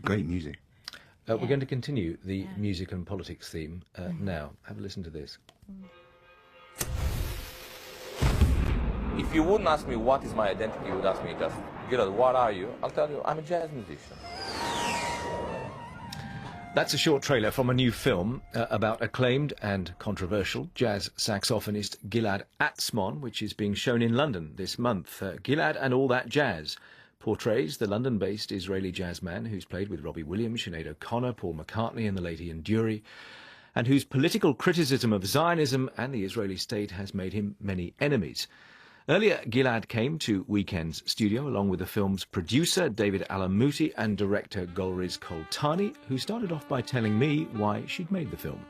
great music. We're going to continue the music and politics theme now. Have a listen to this. If you wouldn't ask me what is my identity, you would ask me just, Gilad, what are you? I'll tell you, I'm a jazz musician. That's a short trailer from a new film about acclaimed and controversial jazz saxophonist Gilad Atzmon, which is being shown in London this month. Gilad and All That Jazz portrays the London-based Israeli jazzman who's played with Robbie Williams, Sinead O'Connor, Paul McCartney and the late Ian Dury, and whose political criticism of Zionism and the Israeli state has made him many enemies. Earlier, Gilad came to Weekend's studio along with the film's producer, David Alamuti, and director Golriz Koltani, who started off by telling me why she'd made the film.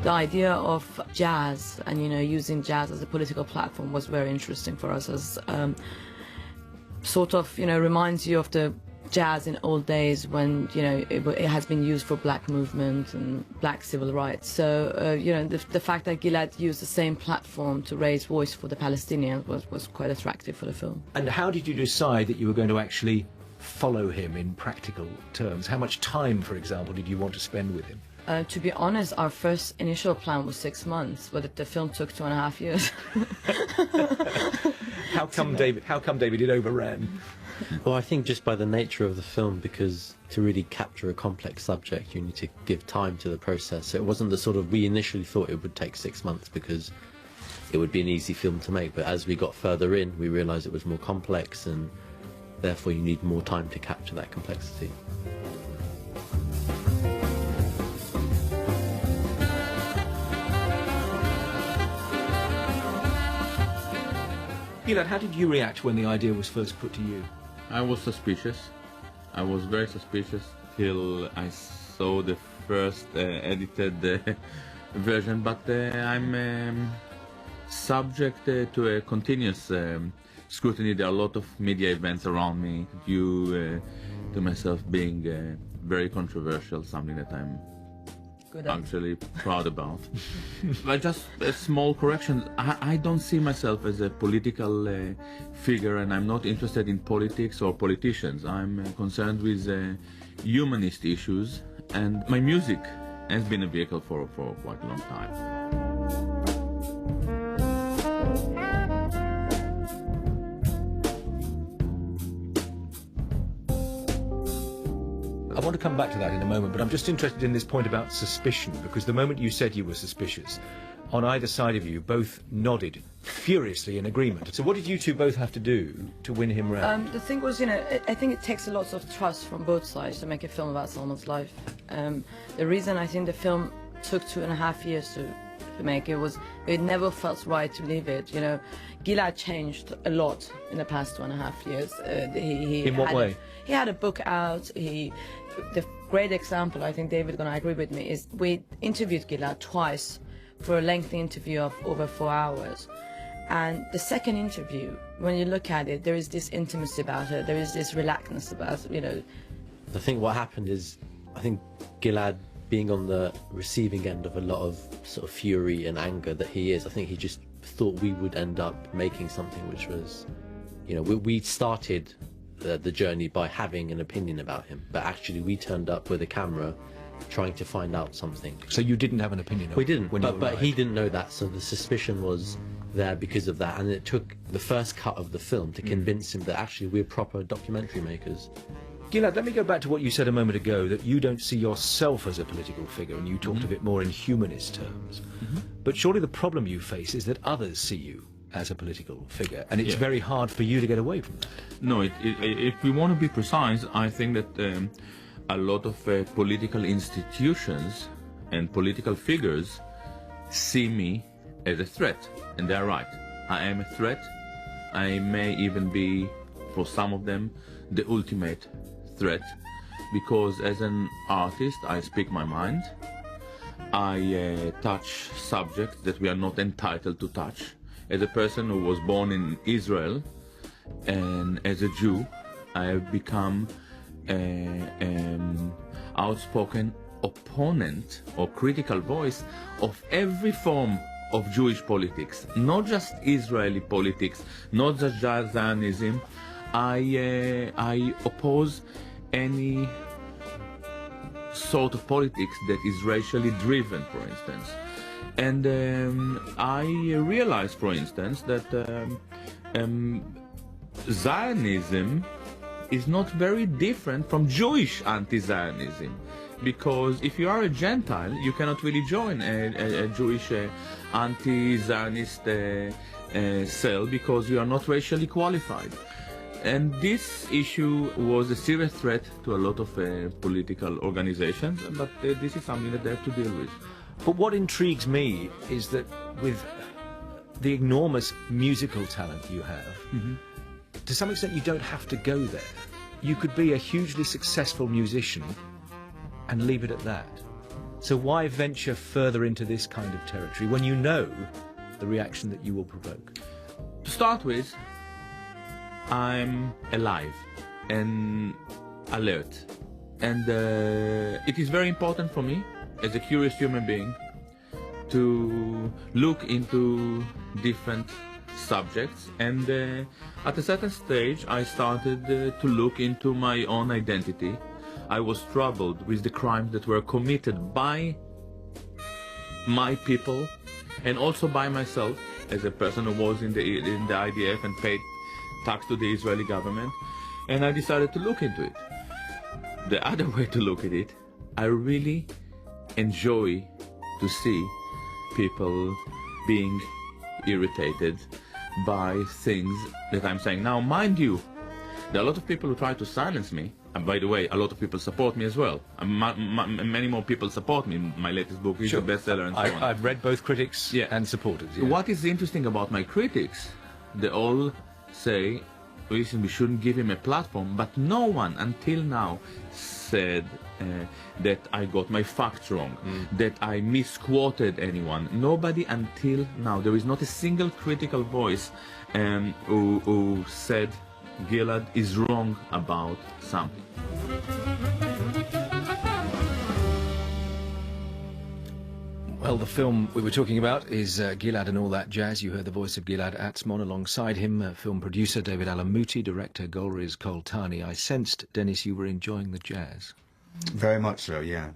The idea of jazz and, using jazz as a political platform was very interesting for us, as reminds you of the jazz in old days when, it has been used for black movement and black civil rights. So, the fact that Gilad used the same platform to raise voice for the Palestinians was quite attractive for the film. And how did you decide that you were going to actually follow him in practical terms? How much time, for example, did you want to spend with him? To be honest, our first initial plan was 6 months, but the film took 2.5 years. How come David, it overran? Well, I think just by the nature of the film, because to really capture a complex subject, you need to give time to the process. So it wasn't the sort of, we initially thought it would take 6 months because it would be an easy film to make, but as we got further in, we realised it was more complex, and therefore you need more time to capture that complexity. Gilad, how did you react when the idea was first put to you? I was suspicious. I was very suspicious till I saw the first edited version, but I'm subject to a continuous scrutiny. There are a lot of media events around me due to myself being very controversial, something that I'm actually proud about. But just a small correction, I don't see myself as a political figure, and I'm not interested in politics or politicians. I'm concerned with humanist issues, and my music has been a vehicle for quite a long time. I want to come back to that in a moment, but I'm just interested in this point about suspicion, because the moment you said you were suspicious, on either side of you both nodded furiously in agreement. So what did you two both have to do to win him round? The thing was, I think it takes a lot of trust from both sides to make a film about someone's life. The reason I think the film took 2.5 years to make it was, it never felt right to leave it. Gilad changed a lot in the past 2.5 years. In what way? He had a book out. The great example, I think David's going to agree with me, is we interviewed Gilad twice for a lengthy interview of over 4 hours. And the second interview, when you look at it, there is this intimacy about it, there is this relaxedness about it, I think what happened is, I think Gilad, being on the receiving end of a lot of sort of fury and anger that he is, I think he just thought we would end up making something which was, we started the journey by having an opinion about him, but actually we turned up with a camera trying to find out something. So you didn't have an opinion? We didn't, but he didn't know that, so the suspicion was there because of that, and it took the first cut of the film to convince him that actually we're proper documentary makers. Gilad, let me go back to what you said a moment ago, that you don't see yourself as a political figure, and you talked of it more in humanist terms. But surely the problem you face is that others see you as a political figure, and it's very hard for you to get away from that. No, if we want to be precise, I think that a lot of political institutions and political figures see me as a threat, and they're right. I am a threat. I may even be, for some of them, the ultimate threat, because as an artist I speak my mind. I touch subjects that we are not entitled to touch. As a person who was born in Israel and as a Jew, I have become an outspoken opponent or critical voice of every form of Jewish politics, not just Israeli politics, not just Zionism. I oppose any sort of politics that is racially driven, for instance. And I realized, for instance, that Zionism is not very different from Jewish anti-Zionism, because if you are a Gentile, you cannot really join a Jewish anti-Zionist cell because you are not racially qualified. And this issue was a serious threat to a lot of political organizations, but this is something that they have to deal with. But what intrigues me is that with the enormous musical talent you have, to some extent you don't have to go there. You could be a hugely successful musician and leave it at that. So why venture further into this kind of territory when you know the reaction that you will provoke? To start with, I'm alive and alert, and it is very important for me as a curious human being to look into different subjects, and at a certain stage I started to look into my own identity. I was troubled with the crimes that were committed by my people and also by myself as a person who was in the IDF and paid tax to the Israeli government, and I decided to look into it. The other way to look at it, I really enjoy to see people being irritated by things that I'm saying. Now, mind you, there are a lot of people who try to silence me, and by the way, a lot of people support me as well. Many more people support me. My latest book is a bestseller and so on. I've read both critics and supporters. Yeah. What is interesting about my critics, they all say, listen, we shouldn't give him a platform, but no one until now said that I got my facts wrong, that I misquoted anyone. Nobody until now. There is not a single critical voice who said Gilad is wrong about something. Well, the film we were talking about is Gilad and All That Jazz. You heard the voice of Gilad Atzmon. Alongside him, film producer David Alamuti, director Golriz Koltani. I sensed, Dennis, you were enjoying the jazz. Very much so, yeah.